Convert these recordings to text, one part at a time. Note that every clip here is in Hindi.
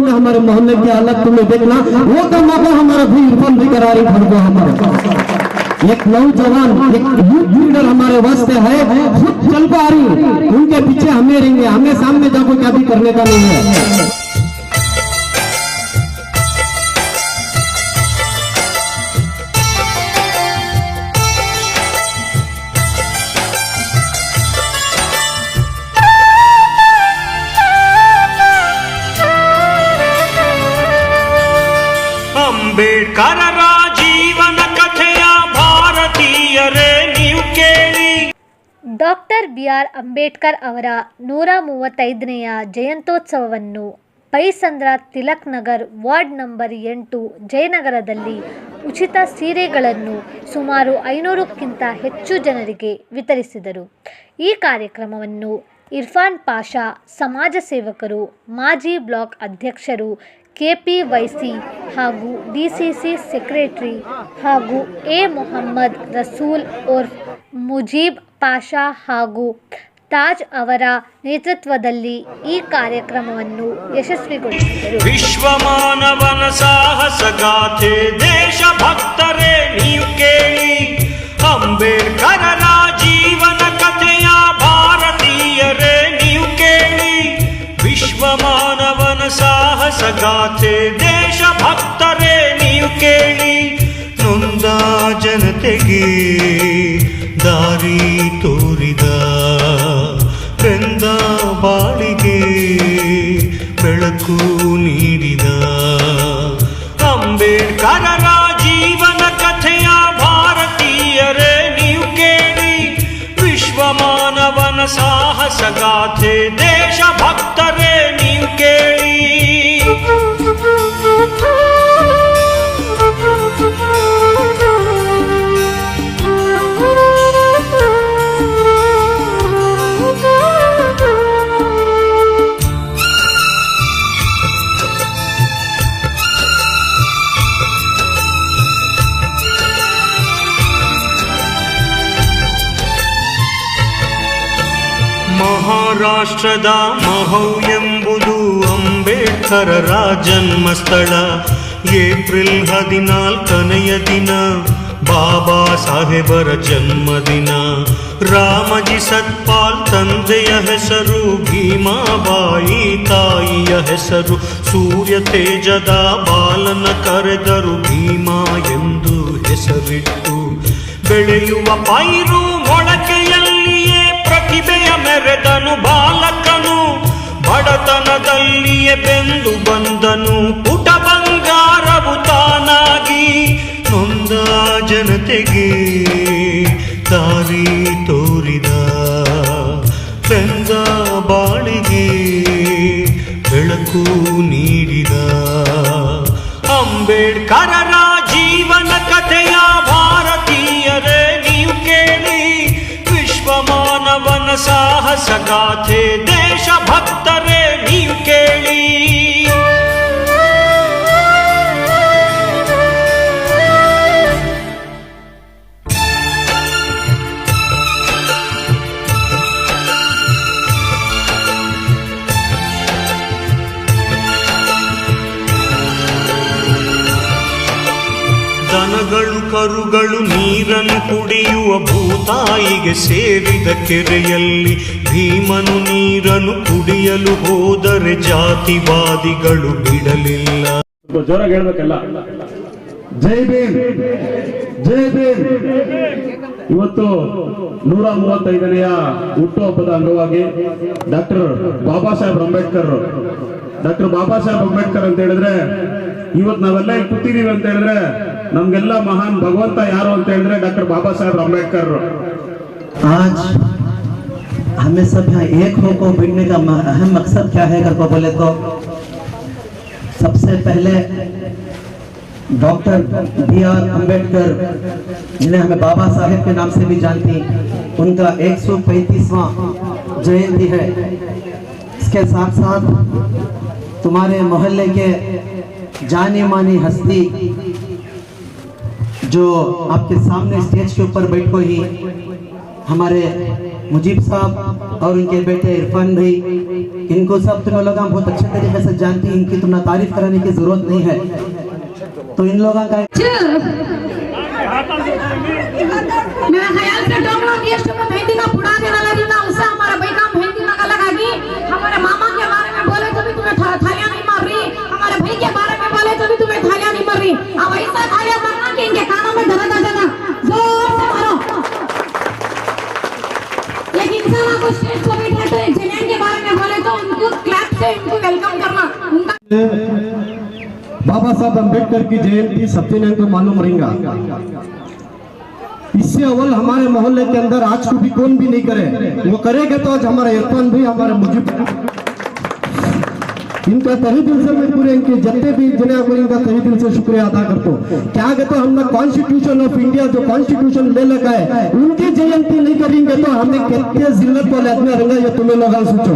तुम्हें हमारे मोहल्ले की हालत तुम्हें देखना, वो का मौका हमारा भी इरफान भी करारी भर दो हमारे। एक नौजवान एक यूथ लीडर हमारे वास्ते है, खुद चल पा रही, उनके पीछे हमें रहेंगे, हमें सामने जाकर क्या भी करने का नहीं है। ಅಂಬೇಡ್ಕರರ ಜೀವನ ಕಥೆಯ ಭಾರತೀಯರೇ ನೀವು ಕೇಳಿ. ಡಾಕ್ಟರ್ BR ಅಂಬೇಡ್ಕರ್ ಅವರ 135ನೆಯ ಜಯಂತ್ಯೋತ್ಸವವನ್ನು ಪೈಸಂದ್ರ ತಿಲಕ್ ನಗರ್ ವಾರ್ಡ್ ನಂಬರ್ 8 ಜಯನಗರದಲ್ಲಿ ಉಚಿತ ಸೀರೆಗಳನ್ನು ಸುಮಾರು 500ಕ್ಕಿಂತ ಹೆಚ್ಚು ಜನರಿಗೆ ವಿತರಿಸಿದರು. ಈ ಕಾರ್ಯಕ್ರಮವನ್ನು ಇರ್ಫಾನ್ ಪಾಷಾ, ಸಮಾಜ ಸೇವಕರು, ಮಾಜಿ ಬ್ಲಾಕ್ ಅಧ್ಯಕ್ಷರು, KPYC ಹಾಗೂ DCC ಸೆಕ್ರೆಟರಿ ಹಾಗೂ ಮೊಹಮ್ಮದ್ ರಸೂಲ್ ಉರ್ಫ್ ಮುಜೀಬ್ ಪಾಷಾ ಹಾಗೂ ತಾಜ್ ಅವರ ನೇತೃತ್ವದಲ್ಲಿ ಈ ಕಾರ್ಯಕ್ರಮವನ್ನು ಯಶಸ್ವಿಗೊಳಿಸಿದರು. ವಿಶ್ವ ಮಾನವನ ಸಾಹಸಗಾಥೆ ದೇಶಭಕ್ತರೇ ನೀವು ಕೇಳಿ. ಅಂಬೇಡ್ಕರರ ಜೀವನ ಕಥೆಯ ಭಾರತೀಯರೇ ನೀವು ಕೇಳಿ. ವಿಶ್ವ ಮಾನವನ ಸಾಹಸಗಾಥೆ ದೇಶಭಕ್ತರೇ ನೀವು ಕೇಳಿ. ನೊಂದ ಜನತೆಗೆ ದಾರಿ ತೋರಿದ ಬೆಂದ ಬಾಳಿಗೆ ಬೆಳಕು ನೀಡಿದ ಅಂಬೇಡ್ಕರರ ಜೀವನ ಕಥೆಯ ಭಾರತೀಯರೇ ನೀವು ಕೇಳಿ. ವಿಶ್ವ ಮಾನವನ ಸಾಹಸಗಾಥೆ ದೇಶಭಕ್ತರೇ ನೀವು ಕೇಳಿ. ಮಹಾರಾಷ್ಟ್ರದ ಮಹೌ ಎಂಬುದು ಅಂಬೇಡ್ಕರರ ಜನ್ಮಸ್ಥಳ. ಏಪ್ರಿಲ್ 14ನೆಯ ದಿನ ಬಾಬಾ ಸಾಹೇಬರ ಜನ್ಮದಿನ. ರಾಮಜಿ ಸತ್ಪಾಲ್ ತಂದೆಯ ಹೆಸರು, ಭೀಮಾಬಾಯಿ ತಾಯಿಯ ಹೆಸರು. ಸೂರ್ಯ ತೇಜದ ಬಾಲನ ಕರೆದರು ಭೀಮಾ ಎಂದು ಹೆಸರಿಟ್ಟು. ಬೆಳೆಯುವ ಪೈರು ಮೊಳಕೆಯಲ್ಲಿಯೇ ಪ್ರತಿಭೆಯ ಮೆರೆದನು ಬಾಲಕನು. ಬಡತನದಲ್ಲಿಯೇ ಬೆಂದು ಬಂದನು ಪುಟ ಬಂಗಾರವು ತಾನಾಗಿ. ನೊಂದ ಜನತೆಗೆ ದಾರಿ ತೋರಿದ ಬೆಂದ ಬಾಳಿಗೆ ಬೆಳಕು ನೀಡಿದ ಅಂಬೇಡ್ಕರರ ಜೀವನ ಕಥೆಯ ಭಾರತೀಯರೇ ನೀವು ಕೇಳಿ. ವಿಶ್ವ ಮಾನವನ ಸಾಹಸಗಾಥೆ ದೇಶಭಕ್ತರೇ ನೀವು ಕೇಳಿ. ದನಗಳು ಕರುಗಳು ನೀರನ್ನು ಕುಡಿಯುವ ಭೂತಾಯಿಗೆ ಸೇರಿದ ಕೆರೆಯಲ್ಲಿ ಭೀಮನು ನೀರನ್ನು ಕುಡಿಯಲು ಹೋದರೆ ಜಾತಿವಾದಿಗಳು ಬಿಡಲಿಲ್ಲ. ಜೋರಾಗಿ ಹೇಳ್ಬೇಕಲ್ಲ. ಜೈ ಭೀಮ್, ಜೈ ಭೀಮ್. ಇವತ್ತು 135ನೆಯ ಹುಟ್ಟುಹಬ್ಬದ ಅಂಗವಾಗಿ ಡಾಕ್ಟರ್ ಬಾಬಾ ಸಾಹೇಬ್ ಅಂಬೇಡ್ಕರ್ ಅಂತ ಹೇಳಿದ್ರೆ, ಇವತ್ತು ನಾವೆಲ್ಲ ಇಲ್ಲಿ ಕೂತಿದೀವಿ ಅಂತ ಹೇಳಿದ್ರೆ ನಮ್ಗೆಲ್ಲ ಮಹಾನ್ ಭಗವಂತ ಯಾರು ಅಂತ ಹೇಳಿದ್ರೆ ಡಾಕ್ಟರ್ ಬಾಬಾ साहेब अम्बेडकर। आज हमें सब यहाँ एक होकर बैठने का अहम मकसद क्या है अगर को बोले तो सबसे पहले डॉक्टर BR अम्बेडकर जिन्हें हमें बाबा साहेब के नाम से भी जानती, उनका 135वां जयंती है। इसके साथ साथ तुम्हारे मोहल्ले के जानी मानी हस्ती जो आपके सामने स्टेज के ऊपर बैठो ही हमारे मुजीब साहब और उनके बेटे इरफान भाई इनको सब तुम लोग बहुत अच्छे तरीके से जानती, इनकी तुमने तारीफ कराने की जरूरत नहीं है। तो इन लोगों का मेरा ख्याल से डोंगलो गेस्ट में मेहंदी का पुड़ा देना लगी ना, उससे हमारा भाई का मेहंदी लगा लगागी। हमारे मामा के बारे में बोले तो भी तुम्हें थालियां नहीं मार रही, हमारे भाई के बारे में बोले तो भी तुम्हें थालियां नहीं मार रही। अब ऐसा थालियां मारना कि इनके कानों में दर्द आ जाना, जोर से मारो। एक इंसान आपको स्टेज पर बैठा तो जनेन के बारे में बोले तो उनको क्लैप से इनको वेलकम करना। उनका बाबा साहब अम्बेडकर की जयंती सब दिन को मालूम रहेगा। इससे अव्वल हमारे मोहल्ले के अंदर आज को भी कौन भी नहीं करे, वो करेगा तो आज हमारे इरफान भी, हमारे मुजीब, इनका तहे दिल से मैं पूरे इनके जितने भी जने को इनका तहे दिल से शुक्रिया अदा करता हूँ। क्या कहते हमने कॉन्स्टिट्यूशन ऑफ इंडिया जो कॉन्स्टिट्यूशन ले लगा है, उनकी जयंती नहीं करेंगे तो हमें कितने जिल्लत वाले आदमी रहेंगे, ये तुम्हें लोग सोचो।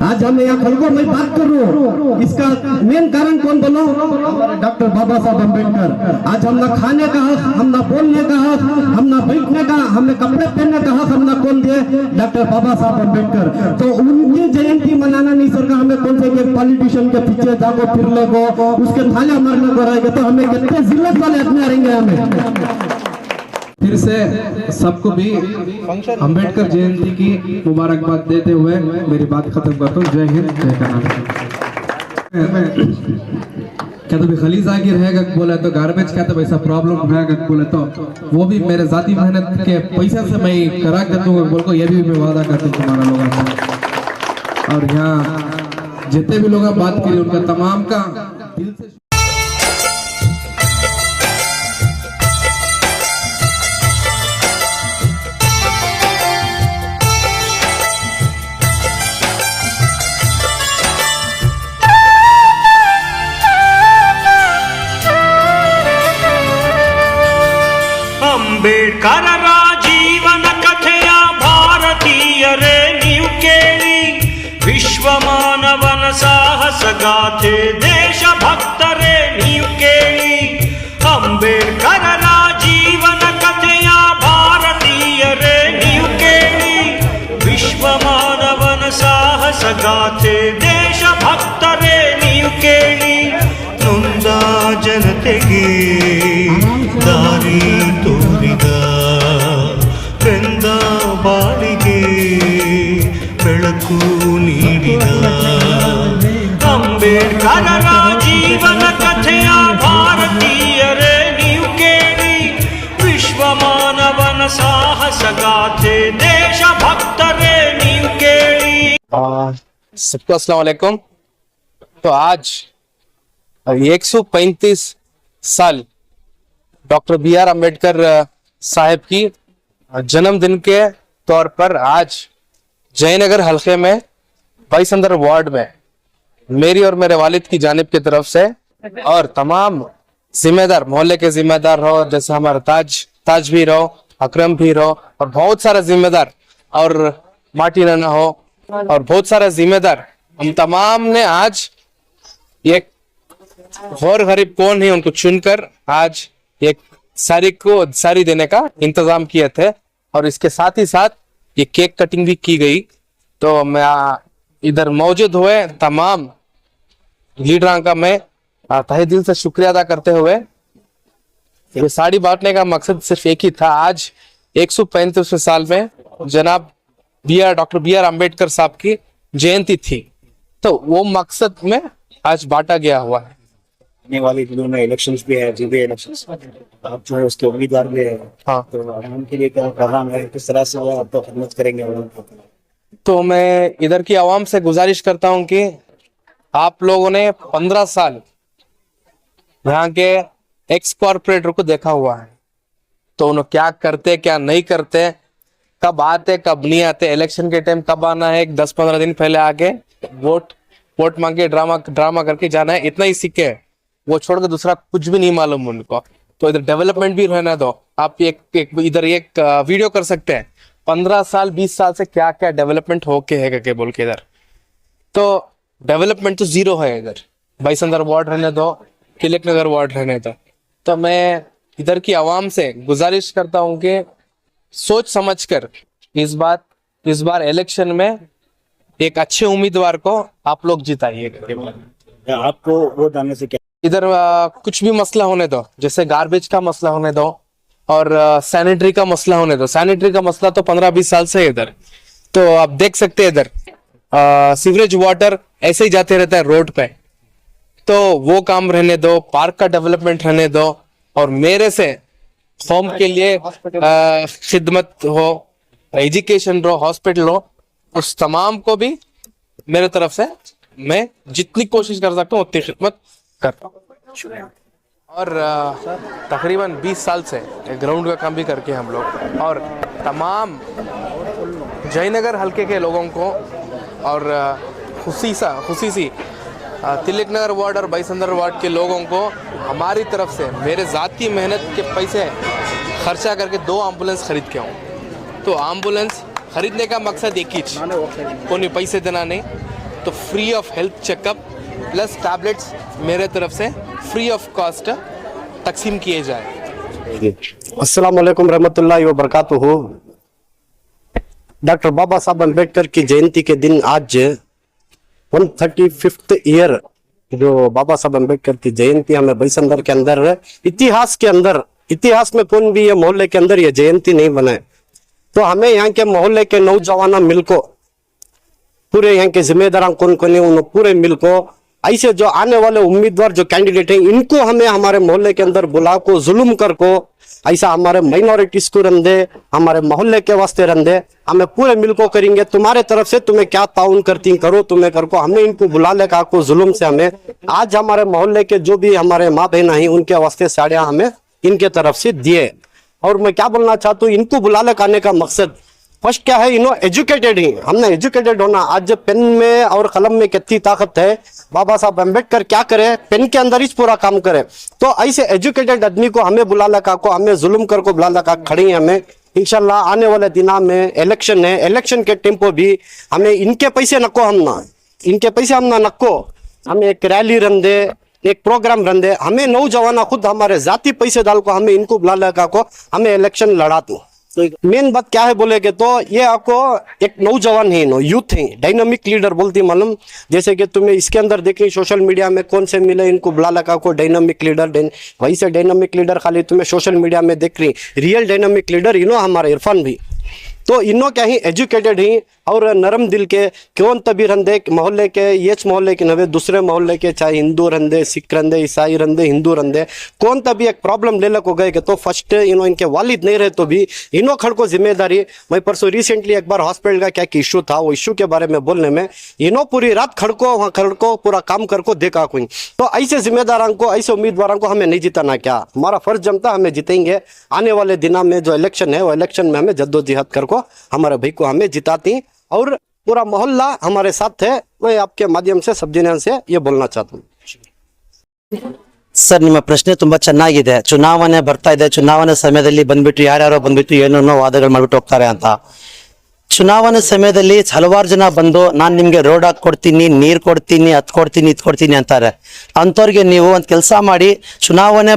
आज हम यहाँ खलगो में बात कर रहा हूँ, इसका मेन कारण कौन बोलो, डॉक्टर बाबा साहब अम्बेडकर। आज हमने खाने का हक, हमने बोलने का हक, हमने बैठने का, हमने कपड़े पहनने का हक हमने कौन दिए, डॉक्टर बाबा साहब अम्बेडकर। तो उनकी जयंती मनाना नहीं सर, हमें कौन से पॉलिटिशियन के पीछे जाको फिरने को, उसके थाले मारने को रहेगा, तो हमें कितने जिल्लत वाले आदमी रहेंगे। हमें फिर से सबको भी अंबेडकर जयंती की मुबारकबाद देते हुए मेरी बात खत्म करता हूँ। जय हिंद, जय कर्नाटक। क्या तो भी खलीज आगे रहेगा बोले तो गार्बेज क्या तो वैसा प्रॉब्लम रहेगा बोले तो वो भी मेरे जाती मेहनत के पैसा से मैं करा कर दूंगा बोल को, ये भी मैं वादा करता हूँ तुम्हारा लोगों से। और यहाँ जितने भी लोग बात करी उनका तमाम का दिल से ಅಂಬೇಡ್ಕರರ ಜೀವನ ಕಥೆಯ ಭಾರತೀಯರೇ ನೀವು ಕೇಳಿ, ವಿಶ್ವ ಮಾನವನ ಸಾಹಸ ಗಾಥೆ ದೇಶಭಕ್ತರೇ ನೀವು ಕೇಳಿ. ಅಂಬೇಡ್ಕರರ ಜೀವನ ಕಥೆಯ ಭಾರತೀಯರೇ ನೀವು ಕೇಳಿ, ವಿಶ್ವ ಮಾನವನ ಸಾಹಸ ಗಾಥೆ ದೇಶಭಕ್ತರೇ ನೀವು ಕೇಳಿ. ನೊಂದ ಜನತೆಗೆ ದಾರಿ ತೋರಿದ, ಬೆಂದ ಬಾಳಿಗೆ ಬೆಳಕು ನೀಡಿದ ಅಂಬೇಡ್ಕರರ ಜೀವನ ಕಥೆಯ ಭಾರತೀಯರೇ ನೀವು ಕೇಳಿ, ವಿಶ್ವ ಮಾನವನ ಸಾಹಸ ಗಾಥೆ ದೇಶಭಕ್ತರೇ ನೀವು ಕೇಳಿ. सबको अस्सलाम वालेकुम। तो आज 135 साल डॉक्टर बी आर अम्बेडकर साहब की जन्मदिन के तौर पर आज जयनगर हलके में 22 वार्ड में मेरी और मेरे वालिद की जानिब की तरफ से और तमाम जिम्मेदार, मोहल्ले के जिम्मेदार रहो, जैसे हमारा ताज भी रहो, अकरम भी रहो और बहुत सारा जिम्मेदार, और माटी नाना हो और बहुत सारा जिम्मेदार, हम तमाम ने आज एक और गरीब कौन है उनको चुनकर आज एक सारी देने का इंतजाम किए थे। और इसके साथ ही साथ ये केक कटिंग भी की गई। तो मैं इधर मौजूद हुए तमाम लीडरों का मैं तहे दिल से शुक्रिया अदा करते हुए, ये साड़ी बांटने का मकसद सिर्फ एक ही था। आज 135वें साल में जनाब डॉक्टर बी आर अम्बेडकर साहब की जयंती थी, तो वो मकसद में आज बांटा गया हुआ है। आने वाले दिनों में इलेक्शंस भी है, जीबी इलेक्शंस, आप जो है उसके उम्मीदवार भी है। हाँ, तो उनके लिए क्या प्रोग्राम है, किस तरह से वो आपको खिदमत करेंगे? तो मैं इधर की आवाम से गुजारिश करता हूं कि आप लोगों ने 15 साल यहाँ के एक्स कॉर्पोरेटर को देखा हुआ है, तो उन्हें क्या करते क्या नहीं करते, कब आते कब नहीं आते, इलेक्शन के टाइम कब आना है, 10-15 दिन पहले आके वोट मांग के ड्रामा करके जाना है, इतना ही सीखे, वो छोड़कर दूसरा कुछ भी नहीं मालूम उनको। तो इधर डेवलपमेंट भी रहना दो। आप इधर एक वीडियो कर सकते हैं 15 साल 20 साल से क्या क्या डेवलपमेंट होके है करके बोल के। इधर तो डेवलपमेंट तो जीरो है। इधर 22 वार्ड रहने दो, तिलक नगर वार्ड रहने दो। तो मैं इधर की आवाम से गुजारिश करता हूं कि सोच समझकर इस बार इलेक्शन में एक अच्छे उम्मीदवार को आप लोग जिताइए। आपको वोट डालने से क्या? इधर कुछ भी मसला होने दो, जैसे गार्बेज का मसला होने दो और सैनिटरी का मसला होने दो। सैनिटरी का मसला तो 15-20 साल से है इधर, तो आप देख सकते हैं इधर सीवरेज वाटर ऐसे ही जाते रहता है रोड पे, तो वो काम रहने दो, पार्क का डेवलपमेंट रहने दो, और मेरे से होम के लिए खिदमत हो, एजुकेशन हो, हॉस्पिटल हो, उस तमाम को भी मेरे तरफ से मैं जितनी कोशिश कर सकता हूँ उतनी खिदमत करता हूँ। और तकरीबन 20 साल से ग्राउंड का काम भी करके हम लोग, और तमाम जयनगर हल्के के लोगों को और खुशी तिलक नगर वार्ड और बैसंदर वार्ड के लोगों को हमारी तरफ से मेरे ज़ाती मेहनत के पैसे खर्चा करके 2 एम्बुलेंस खरीद के आऊँ। तो एम्बुलेंस खरीदने का मकसद एक ही, कोई पैसे देना नहीं, तो free of health checkup plus tablets मेरे तरफ से फ्री ऑफ कॉस्ट तकसीम किए जाए। अस्सलाम वालेकुम रहमतुल्लाहि व बरकातुहू। डॉक्टर बाबा साहब अम्बेडकर की जयंती के दिन आज 135th ईयर जो बाबा साहब अम्बेडकर की जयंती हमें बैसंदर के अंदर इतिहास में कौन भी ये मोहल्ले के अंदर ये जयंती नहीं बनाए, तो हमें यहाँ के मोहल्ले के नौजवान मिलको, पूरे यहाँ के जिम्मेदार कौन कौन है उन पूरे मिलको, ऐसे जो आने वाले उम्मीदवार जो कैंडिडेट हैं इनको हमें हमारे मोहल्ले के अंदर बुला को जुल्म कर को, ऐसा हमारे माइनॉरिटीज को रंदे, हमारे मोहल्ले के वास्ते रंदे, हमें पूरे मिलको करेंगे। तुम्हारे तरफ से तुम्हें क्या ताउन करती करो, तुम्हें कर को, हमें इनको बुला ले का को जुल्म से हमें आज हमारे मोहल्ले के जो भी हमारे माँ बहन हैं उनके वास्ते साड़ियाँ हमें इनके तरफ से दिए। और मैं क्या बोलना चाहता हूँ, इनको बुला ले आने का मकसद फर्स्ट क्या है, इन्हों एजुकेटेड ही, हमने एजुकेटेड होना। आज पेन में और कलम में कितनी ताकत है, बाबा साहब अम्बेडकर क्या करे, पेन के अंदर ही पूरा काम करे। तो ऐसे एजुकेटेड आदमी को हमें बुला लगा को, हमें जुल्म कर को बुला लगा खड़ी है। हमें इंशाल्लाह आने वाले दिना में इलेक्शन है, इलेक्शन के टेम्पो भी हमें इनके पैसे नको, इनके पैसे हम ना नको, हमें एक रैली रन दे, एक प्रोग्राम रन दे, हमें नौजवान खुद हमारे जाति पैसे डाल को हमें इनको बुला लगा को हमें इलेक्शन लड़ा दो। तो मेन बात क्या है बोलेगे तो ये आपको एक नौजवान है, यूथ है, डायनामिक लीडर बोलती मालूम। जैसे कि तुम्हें इसके अंदर देखी सोशल मीडिया में कौन से मिले इनको बुला लगा को डायनामिक लीडर, वही से डायनामिक लीडर खाली तुम्हें सोशल मीडिया में देख रही, रियल डायनामिक लीडर इनो हमारे इरफान भी। तो इनो क्या ही एजुकेटेड ही और नरम दिल के, कौन तभी रंदे मोहल्ले के, ये मोहल्ले के नवे दूसरे मोहल्ले के, चाहे हिंदू रंदे, सिख रंदे, ईसाई रंदे, हिंदू रंदे, कौन तभी एक प्रॉब्लम ले लको गए तो फर्स्ट इनो इनके वालिद नहीं रहे तो भी इनो खड़ को जिम्मेदारी। मैं परसों रिसेंटली एक बार हॉस्पिटल का क्या इशू था, वो इशू के बारे में बोलने में इनो पूरी रात खड़को वहाँ खड़को पूरा काम करको देखा कोई। तो ऐसे जिम्मेदारों को, ऐसे उम्मीदवारों को हमें नहीं जिताना, क्या हमारा फर्ज जमता, हमें जीतेंगे। आने वाले दिनों में जो इलेक्शन है वो इलेक्शन में हमें जद्दोजहद करको हमारे भाई को हमें जिताती, और पूरा मोहल्ला हमारे साथ है। मैं आपके माध्यम से सब जन से ये बोलना चाहता हूँ। ಸರ್, ನಿಮ್ಮ ಪ್ರಶ್ನೆ ತುಂಬಾ ಚೆನ್ನಾಗಿದೆ. ಚುನಾವಣೆ ಬರ್ತಾ ಇದೆ, ಚುನಾವಣೆ ಸಮಯದಲ್ಲಿ ಬಂದ್ಬಿಟ್ಟು ಯಾರ್ಯಾರೋ ಬಂದ್ಬಿಟ್ಟು ಏನೇನೋ ವಾದಗಳು ಮಾಡ್ಬಿಟ್ಟು ಹೋಗ್ತಾರೆ ಅಂತ. ಚುನಾವಣೆ ಸಮಯದಲ್ಲಿ ಹಲವಾರು ಜನ ಬಂದು ನಾನು ನಿಮ್ಗೆ ರೋಡ್ ಹಾಕೊಡ್ತೀನಿ, ನೀರ್ ಕೊಡ್ತೀನಿ, ಅದ್ ಕೊಡ್ತೀನಿ, ಇದ್ ಕೊಡ್ತೀನಿ ಅಂತಾರೆ. ಅಂಥವ್ರಿಗೆ ನೀವು ಒಂದು ಕೆಲಸ ಮಾಡಿ, ಚುನಾವಣೆ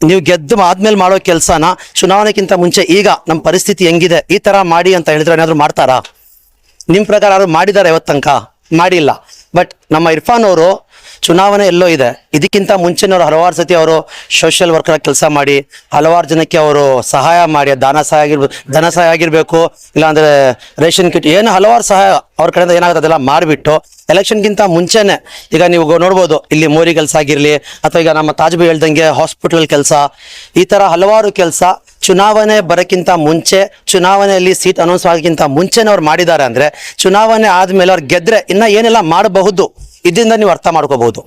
ನೀವು ಗೆದ್ದು ಆದ್ಮೇಲೆ ಮಾಡೋ ಕೆಲಸನ ಚುನಾವಣೆಗಿಂತ ಮುಂಚೆ ಈಗ ನಮ್ಮ ಪರಿಸ್ಥಿತಿ ಹೆಂಗಿದೆ ಈ ತರ ಮಾಡಿ ಅಂತ ಹೇಳಿದ್ರೆ ಏನಾದ್ರು ಮಾಡ್ತಾರಾ? ನಿಮ್ ಪ್ರಕಾರ ಯಾರು ಮಾಡಿದಾರೆ ಇವತ್ತು ತನಕ? ಮಾಡಿಲ್ಲ. ಬಟ್ ನಮ್ಮ ಇರ್ಫಾನ್ ಅವರು ಚುನಾವಣೆ ಎಲ್ಲೋ ಇದೆ, ಇದಕ್ಕಿಂತ ಮುಂಚೆನವರು ಹಲವಾರು ಸತಿ ಅವರು ಸೋಷಿಯಲ್ ವರ್ಕರ್ ಕೆಲಸ ಮಾಡಿ ಹಲವಾರು ಜನಕ್ಕೆ ಅವರು ಸಹಾಯ ಮಾಡಿ, ಧನ ಸಹಾಯ ಆಗಿರ್ಬೇಕು, ಇಲ್ಲಾಂದ್ರೆ ರೇಷನ್ ಕಿಟ್, ಏನು ಹಲವಾರು ಸಹಾಯ ಅವ್ರ ಕಡೆಯಿಂದ ಏನಾಗುತ್ತೆ ಅದೆಲ್ಲ ಮಾಡಿಬಿಟ್ಟು ಎಲೆಕ್ಷನ್ಗಿಂತ ಮುಂಚೆನೆ ಈಗ ನೀವು ನೋಡ್ಬೋದು ಇಲ್ಲಿ ಮೋರಿ ಕೆಲಸ ಆಗಿರ್ಲಿ ಅಥವಾ ಈಗ ನಮ್ಮ ತಾಜ್ಬಿ ಹೇಳ್ದಂಗೆ ಹಾಸ್ಪಿಟಲ್ ಕೆಲಸ, ಈ ತರ ಹಲವಾರು ಕೆಲಸ ಚುನಾವಣೆ ಬರೋಕ್ಕಿಂತ ಮುಂಚೆ, ಚುನಾವಣೆಯಲ್ಲಿ ಸೀಟ್ ಅನೌನ್ಸ್ ಆಗೋಕ್ಕಿಂತ ಮುಂಚೆನೇ ಅವ್ರು ಮಾಡಿದ್ದಾರೆ. ಅಂದ್ರೆ ಚುನಾವಣೆ ಆದ್ಮೇಲೆ ಅವ್ರು ಗೆದ್ರೆ ಇನ್ನ ಏನೆಲ್ಲ ಮಾಡಬಹುದು ಇದರಿಂದ ನೀವು ಅರ್ಥ ಮಾಡ್ಕೋಬಹುದು.